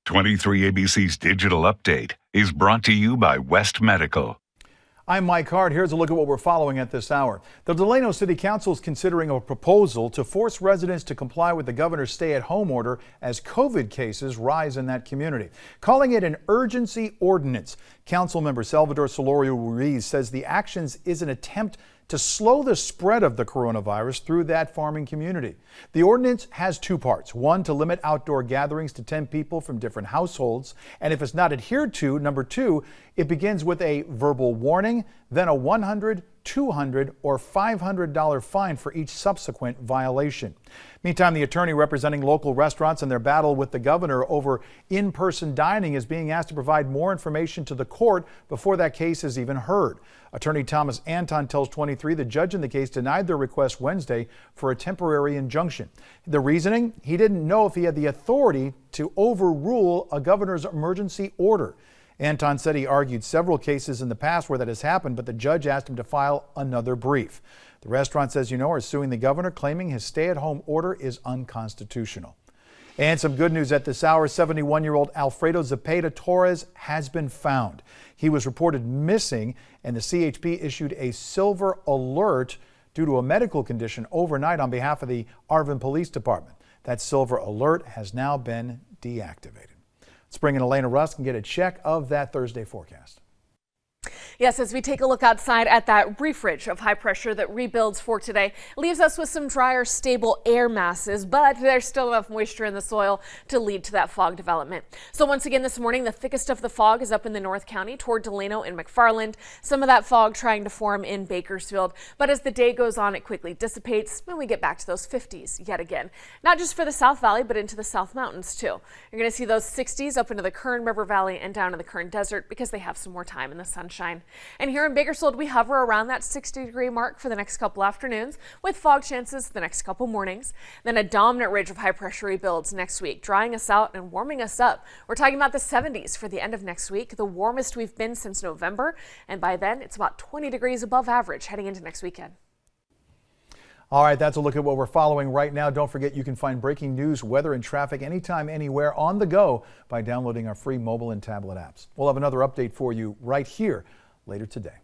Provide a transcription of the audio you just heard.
23 ABC's Digital Update is brought to you by West Medical. I'm Mike Hart. Here's a look at what we're following at this hour. The Delano City Council is considering a proposal to force residents to comply with the governor's stay-at-home order as COVID cases rise in that community, calling it an urgency ordinance. Councilmember Salvador Solorio Ruiz says the actions is an attempt to slow the spread of the coronavirus through that farming community. The ordinance has two parts. One, to limit outdoor gatherings to 10 people from different households. And if it's not adhered to, number two, it begins with a verbal warning, then a $100, $200, or $500 fine for each subsequent violation. Meantime, the attorney representing local restaurants in their battle with the governor over in-person dining is being asked to provide more information to the court before that case is even heard. Attorney Thomas Anton tells 23 the judge in the case denied their request Wednesday for a temporary injunction. The reasoning? He didn't know if he had the authority to overrule a governor's emergency order. Anton said he argued several cases in the past where that has happened, but the judge asked him to file another brief. The restaurant says, are suing the governor, claiming his stay-at-home order is unconstitutional. And some good news at this hour. 71-year-old Alfredo Zepeda Torres has been found. He was reported missing, and the CHP issued a silver alert due to a medical condition overnight on behalf of the Arvin Police Department. That silver alert has now been deactivated. Let's bring in Elena Rusk and get a check of that Thursday forecast. Yes, as we take a look outside at that brief ridge of high pressure that rebuilds for today, leaves us with some drier, stable air masses, but there's still enough moisture in the soil to lead to that fog development. So once again this morning, the thickest of the fog is up in the North County toward Delano and McFarland. Some of that fog trying to form in Bakersfield, but as the day goes on, it quickly dissipates when we get back to those 50s yet again. Not just for the South Valley, but into the South Mountains too. You're going to see those 60s up into the Kern River Valley and down in the Kern Desert because they have some more time in the sunshine. And here in Bakersfield, we hover around that 60-degree mark for the next couple afternoons with fog chances the next couple mornings. Then a dominant ridge of high pressure rebuilds next week, drying us out and warming us up. We're talking about the 70s for the end of next week, the warmest we've been since November. And by then, it's about 20 degrees above average heading into next weekend. All right, that's a look at what we're following right now. Don't forget you can find breaking news, weather, and traffic anytime, anywhere on the go by downloading our free mobile and tablet apps. We'll have another update for you right here later today.